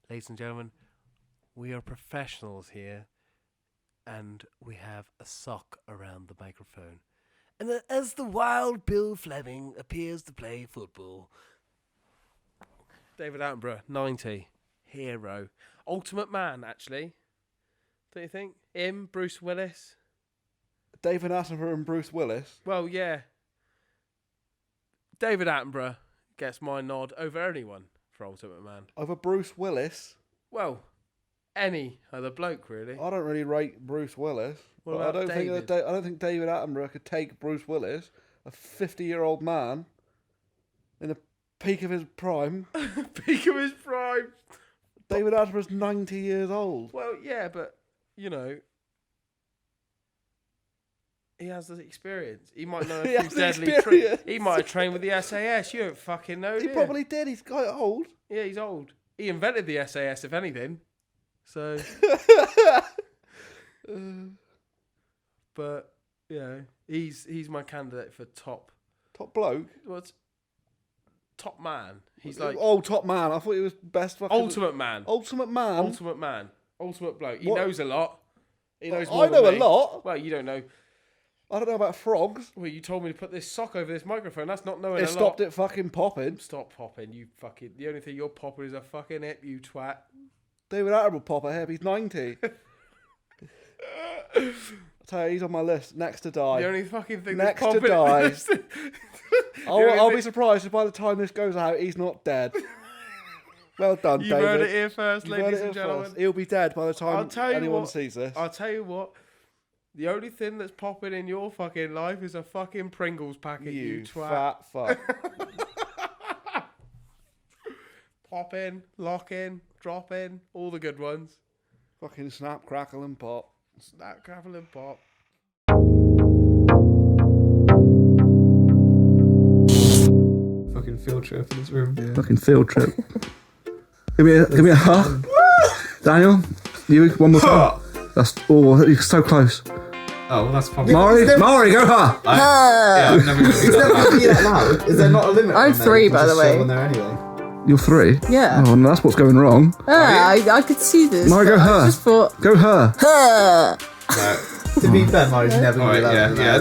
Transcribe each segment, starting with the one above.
ladies and gentlemen, we are professionals here, and we have a sock around the microphone. And as the wild Bill Fleming appears to play football, David Attenborough, 90, hero, ultimate man, actually. Don't you think? Him, Bruce Willis. David Attenborough and Bruce Willis. Well, yeah. David Attenborough gets my nod over anyone for Ultimate Man. Over Bruce Willis? Well, any other bloke, really. I don't really rate Bruce Willis. What but about David? I don't think David Attenborough could take Bruce Willis, a 50-year-old man, in the peak of his prime. Peak of his prime. David Attenborough's 90 years old. Well, yeah, but, you know, he has the experience. He might know if he's deadly. He might have trained with the SAS. You don't fucking know. He probably did. He's quite old. Yeah, he's old. He invented the SAS, if anything. So, but yeah, he's my candidate for top bloke. What's top man? He's like top man. I thought he was best fucking ultimate man. Ultimate man. Ultimate man. Ultimate bloke. He knows a lot. He knows I more know than a me. lot. Well, you don't know. I don't know about frogs. Well, you told me to put this sock over this microphone. That's not knowing a lot. It stopped it fucking popping. Stop popping, you fucking. The only thing you're popping is a fucking hip, you twat. David Attenborough pop a hip. He's 90. I'll tell you, he's on my list. Next to die. The only fucking thing next that's to popping. die. I'll be surprised if by the time this goes out, he's not dead. Well done, David. You heard it here first, ladies and gentlemen. He'll be dead by the time anyone sees this. I'll tell you what. The only thing that's popping in your fucking life is a fucking Pringles packet, you twat. Fat fuck. Pop in, lock in, drop in, all the good ones. Fucking snap, crackle and pop. Snap, crackle and pop. Fucking field trip in this room. Yeah. Fucking field trip. give me a huh. Daniel, you one more time. You're so close. Oh, well, that's probably... Maury, go huh. I'm never going to do that loud. Is there not a limit? I'm 3, by the way. On there anyway? You're 3? Yeah. Oh, no, that's what's going wrong. I could see this. Maury, go her. I just thought... Go her. Her. No. To be fair, Maury's never going to be allowed. Yeah.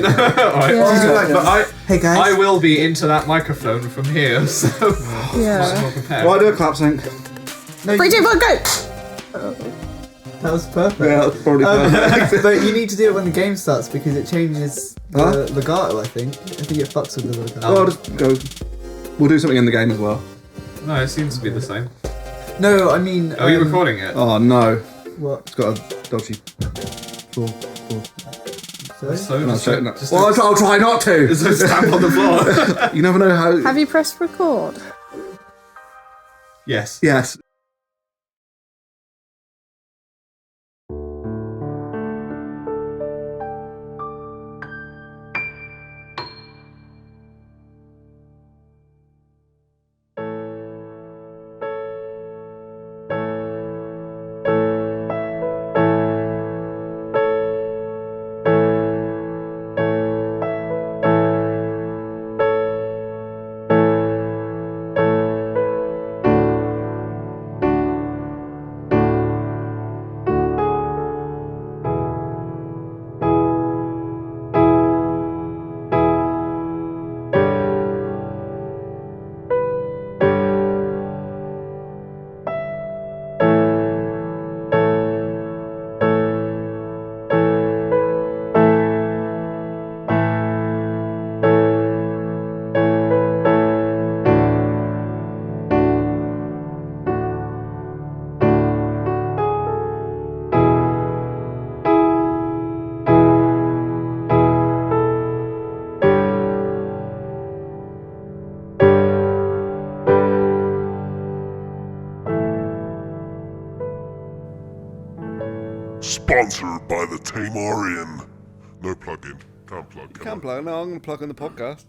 Alright, but hey guys. I will be into that microphone from here, so... Yeah. Well, I do a clap sync. 3, 2, 1, go! That was perfect. Yeah, that's probably perfect. But you need to do it when the game starts because it changes the legato, I think. I think it fucks with the legato. Oh, I'll just go. We'll do something in the game as well. No, it seems to be the same. No, I mean... Are you recording it? Oh, no. What? It's got a dodgy... Sorry? I'll try not to. It's a stamp on the floor. You never know how... Have you pressed record? Yes. Yes. Sponsored by the Tamarian. No plug-in. Can't plug. You can plug. No, I'm going to plug in the podcast.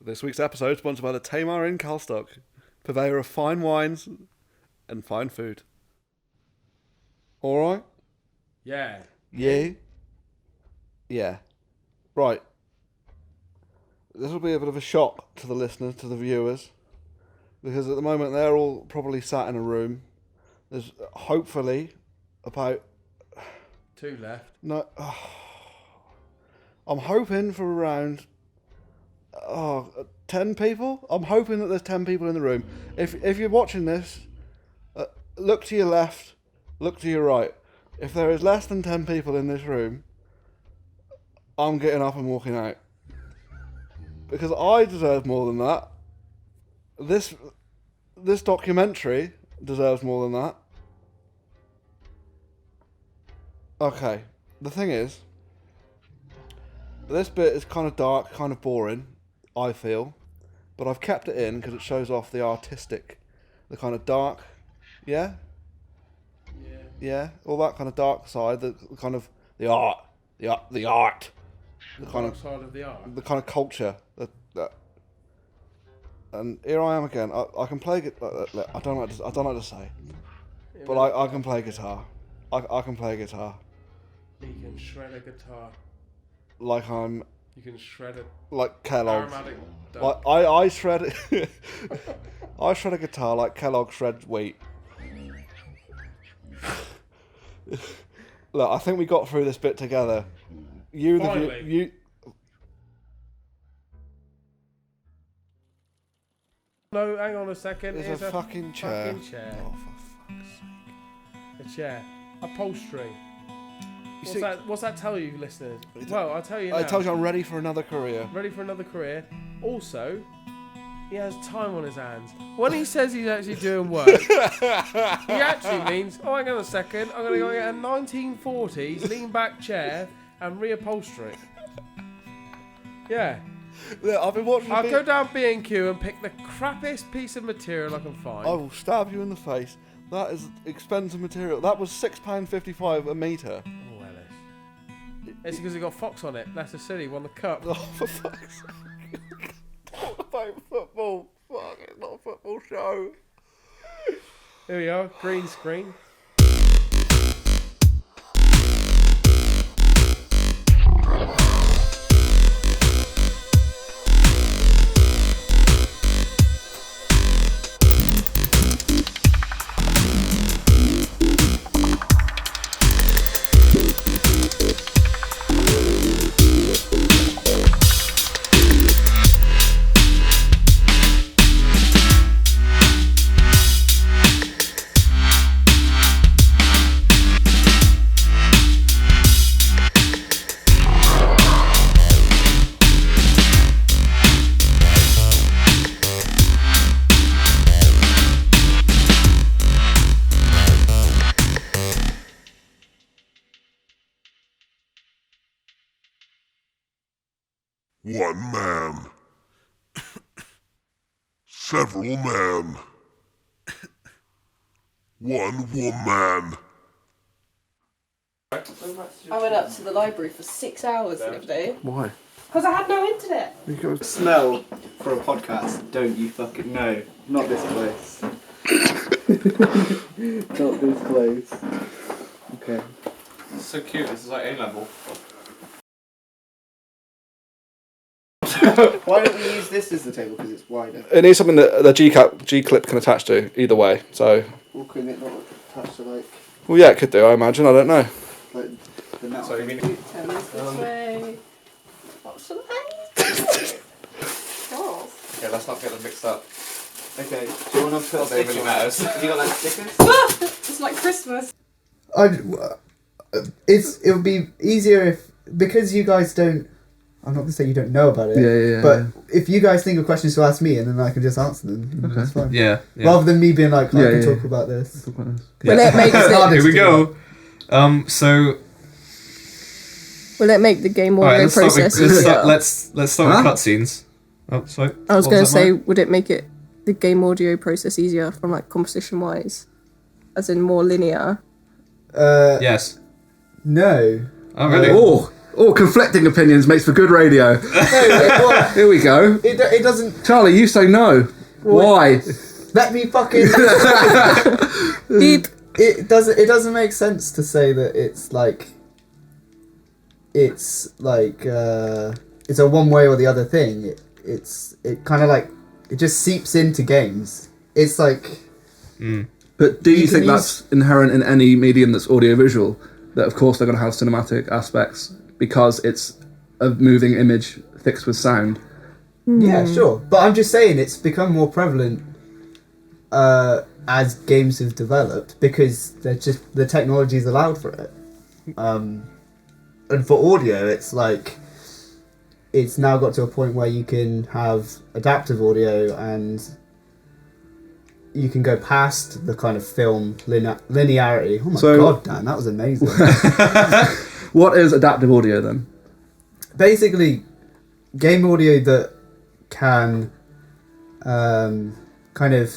This week's episode sponsored by the Tamarian Calstock, purveyor of fine wines and fine food. All right? Yeah. Yeah. Yeah. Right. This will be a bit of a shock to the listeners, to the viewers, because at the moment they're all probably sat in a room There's hopefully about 2 left. no. I'm hoping for around 10 people. I'm hoping that there's 10 people in the room. If you're watching this, look to your left, look to your right. If there is less than 10 people in this room, I'm getting up and walking out. Because I deserve more than that. This documentary deserves more than that. Okay, the thing is, this bit is kind of dark, kind of boring, I feel. But I've kept it in because it shows off the artistic, the kind of dark, yeah? Yeah, all that kind of dark side, the kind of, the art, the kind of side of the art. the kind of culture that and here I am again. I can play I don't like to say, but I can play guitar. I can play guitar You can shred a guitar. like I'm You can shred a like Kellogg's. aromatic Like duck. I shred I shred a guitar like Kellogg shreds wheat. Look, I think we got through this bit together. Finally. You. No, hang on a second. There's Here's a fucking chair. Fucking chair. Oh, for fuck's sake! A chair. Upholstery. see- What's that tell you, listeners? Well, I'll tell you now. I told you I'm ready for another career. Ready for another career. Also, he has time on his hands. When he says he's actually doing work, he actually means, oh, hang on a second, I'm going to go get a 1940s lean-back chair and reupholster it. Yeah. Look, I've been watching. I'll go down B&Q and pick the crappiest piece of material I can find. I will stab you in the face. That is expensive material. That was £6.55 a metre. Oh, Ellis. It's because it got Fox on it. Leicester City won the cup. Oh, for fuck's sake! Talk about football. Fuck, it's not a football show. Here we are, green screen. One man. Several men. One woman. I went up to the library for 6 hours the other day. Why? Because I had no internet. Because Smell for a podcast, don't you fucking know? Not this place. Not this place. Okay. It's so cute. This is like A-level. Why don't we use this as the table because it's wider? it needs something that the G clip can attach to either way. So, Or can it not attach to like well, yeah, it could do. I imagine. I don't know. the metal? So you mean Turn this way. What should I? Oh. okay? Let's not get them mixed up. Okay. Do you want to put a Not that it sticker really on? matters. Have you got like stickers? It's like Christmas. It would be easier if, because you guys don't, I'm not going to say you don't know about it, Yeah, but if you guys think of questions to ask me and then I can just answer them, that's fine. Yeah. Rather than me being like, I Yeah, can yeah. talk about this. Will it make It's the, harder Here to we do go. So will it make the game alright, audio let's start process with easier? let's start with cutscenes. Oh, sorry. I was What going to that, say, Mike? would it make it the game audio process easier from like composition wise, as in more linear? that. Yes. No. Oh, really? Oh, conflicting opinions makes for good radio. Well, Here we go. it doesn't. Charlie, you say no. Why? Let me fucking. Beep. It doesn't make sense to say that it's like it's a one way or the other thing. It kind of like it just seeps into games. It's like But do you can think use- that's inherent in any medium that's audiovisual? That of course they're going to have cinematic aspects because it's a moving image fixed with sound. Yeah, sure. But I'm just saying it's become more prevalent as games have developed because the technology's allowed for it. And for audio, it's like it's now got to a point where you can have adaptive audio and you can go past the kind of film linearity. Oh my god, Dan, that was amazing. What is adaptive audio then? Basically, game audio that can kind of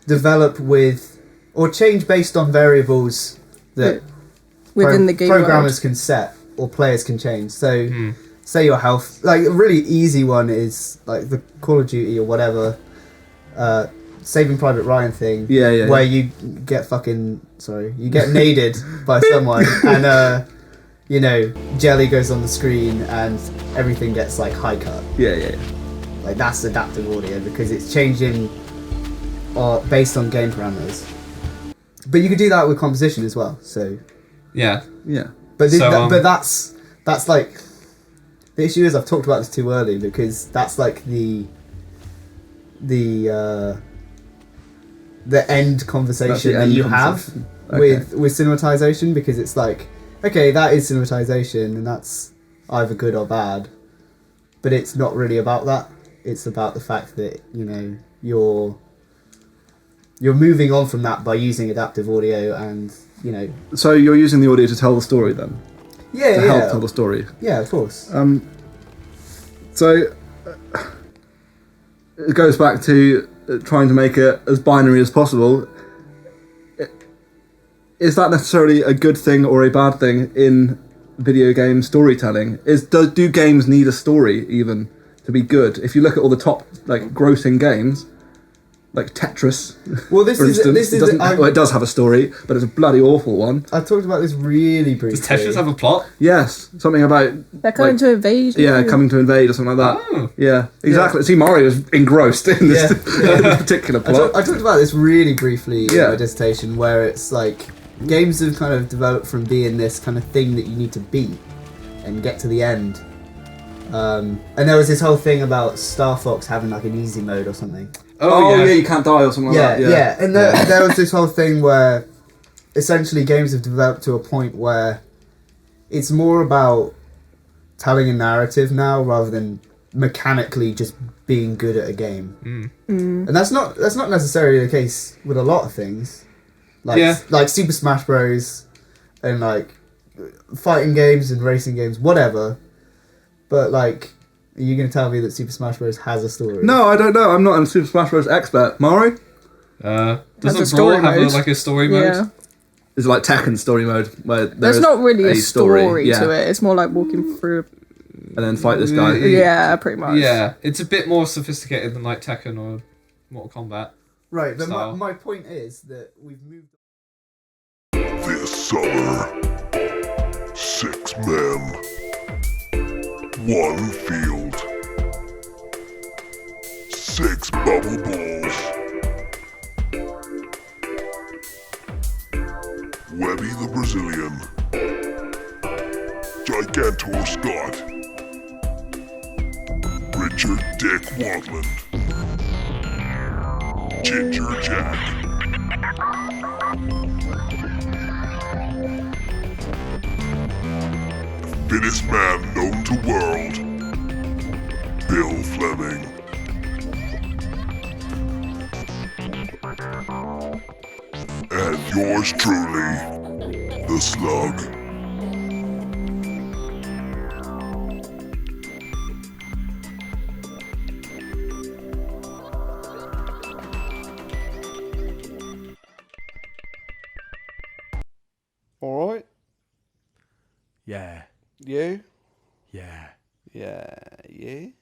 develop with or change based on variables that within the game programmers world. can set or players can change. So, say your health, like a really easy one is like the Call of Duty or whatever, Saving Private Ryan thing. Yeah. Where you get you get naded by someone and jelly goes on the screen and everything gets like high cut. Yeah. Like that's adaptive audio because it's changing based on game parameters. But you could do that with composition as well. So Yeah. but So, that's like the issue is I've talked about this too early because that's like the end conversation that you have with cinematization because it's like, okay, that is cinematization and that's either good or bad, but it's not really about that. It's about the fact that you're moving on from that by using adaptive audio and So you're using the audio to tell the story then? to Help tell the story? Yeah, of course. So it goes back to trying to make it as binary as possible. Is that necessarily a good thing or a bad thing in video game storytelling? Do games need a story even to be good? If you look at all the top grossing games, like Tetris, Well, this for is instance, it does have a story, but it's a bloody awful one. I talked about this really briefly. Does Tetris have a plot? Yes, something about They're coming to invade. coming to invade or something like that. Oh. Yeah, exactly. See, Mario is engrossed in this, in this particular plot. I talked about this really briefly in Yeah. my dissertation, where it's like games have kind of developed from being this kind of thing that you need to beat and get to the end. And there was this whole thing about Star Fox having like an easy mode or something. Oh, yeah. you can't die or something like that. Yeah. And there was this whole thing where essentially games have developed to a point where it's more about telling a narrative now rather than mechanically just being good at a game. And that's not necessarily the case with a lot of things. Like Super Smash Bros. And like fighting games and racing games, whatever. But like, are you going to tell me that Super Smash Bros. Has a story? No, I don't know. I'm not a Super Smash Bros. Expert. Mario? Has a Doesn't story Brawl have mode. a story mode? Yeah. It's like Tekken story mode where There's is not really a story yeah, to it. It's more like walking through. and then fight this guy. Yeah, pretty much. Yeah, it's a bit more sophisticated than like Tekken or Mortal Kombat. Right, but Style. my point is that we've moved... This summer, 6 men, 1 field, 6 bubble balls. Webby the Brazilian, Gigantor Scott, Richard Dick Wadland, Ginger Jack. Fittest man known to world, Bill Fleming. And yours truly, the Slug. All right. Yeah. You? Yeah. Yeah. You?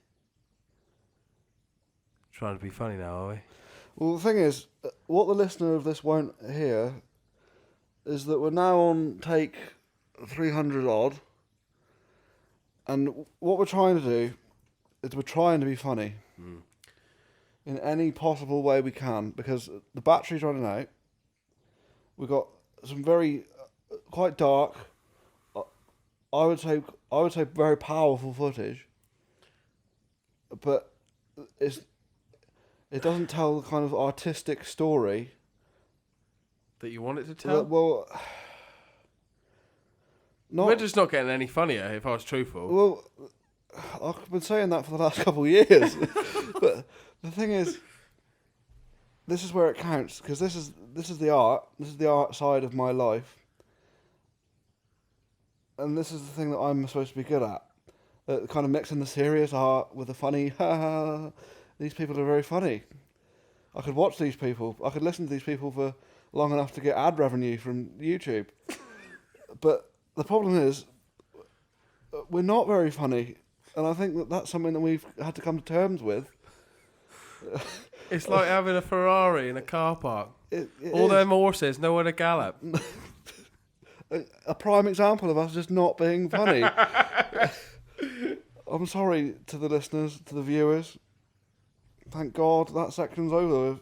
Trying to be funny now, are we? Well, the thing is, what the listener of this won't hear is that we're now on take 300 odd, and what we're trying to do is we're trying to be funny. in any possible way we can, because the battery's running out. We've got some very quite dark, I would say very powerful footage, but it doesn't tell the kind of artistic story that you want it to tell. Well, we're just not getting any funnier. If I was truthful, well, I've been saying that for the last couple of years, but the thing is, this is where it counts, because this is the art. This is the art side of my life, and this is the thing that I'm supposed to be good at. Kind of mixing the serious art with the funny. These people are very funny. I could watch these people. I could listen to these people for long enough to get ad revenue from YouTube. But the problem is, we're not very funny, and I think that that's something that we've had to come to terms with. It's like having a Ferrari in a car park. It All is. them horses, nowhere to gallop. A prime example of us just not being funny. I'm sorry to the listeners, to the viewers. Thank God that section's over.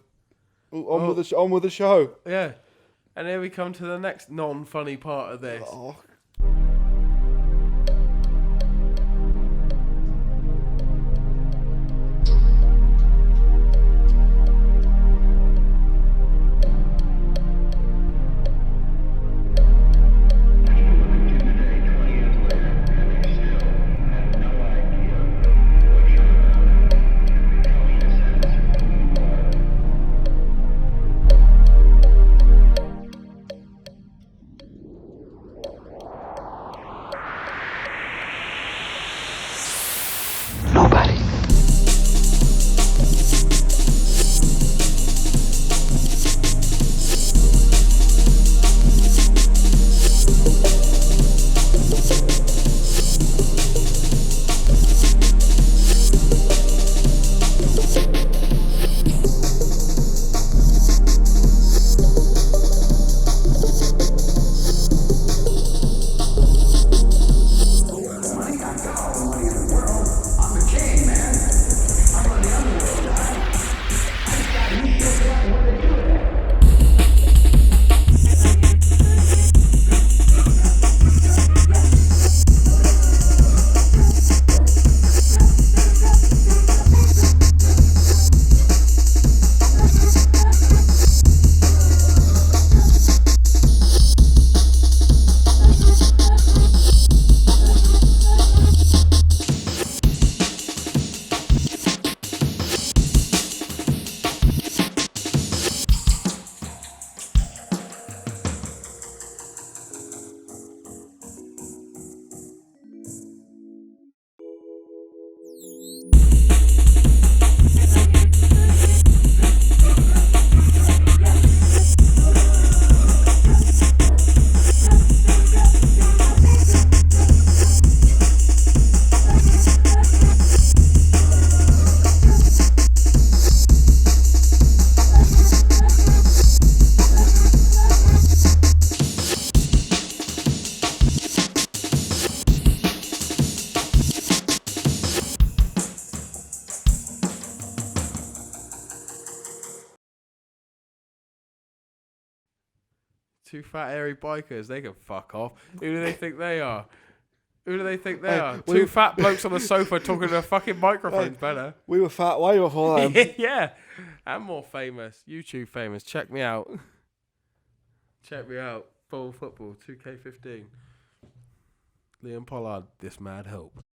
On with the show. Yeah. And here we come to the next non-funny part of this. Oh. Two fat hairy bikers, they can fuck off. Who do they think they are? Who do they think they are? Two fat blokes on the sofa talking to a fucking microphone's better. We were fat way before them. Yeah, I'm more famous. YouTube famous. Check me out. Check me out. Full football, 2K15. Liam Pollard, this mad hope.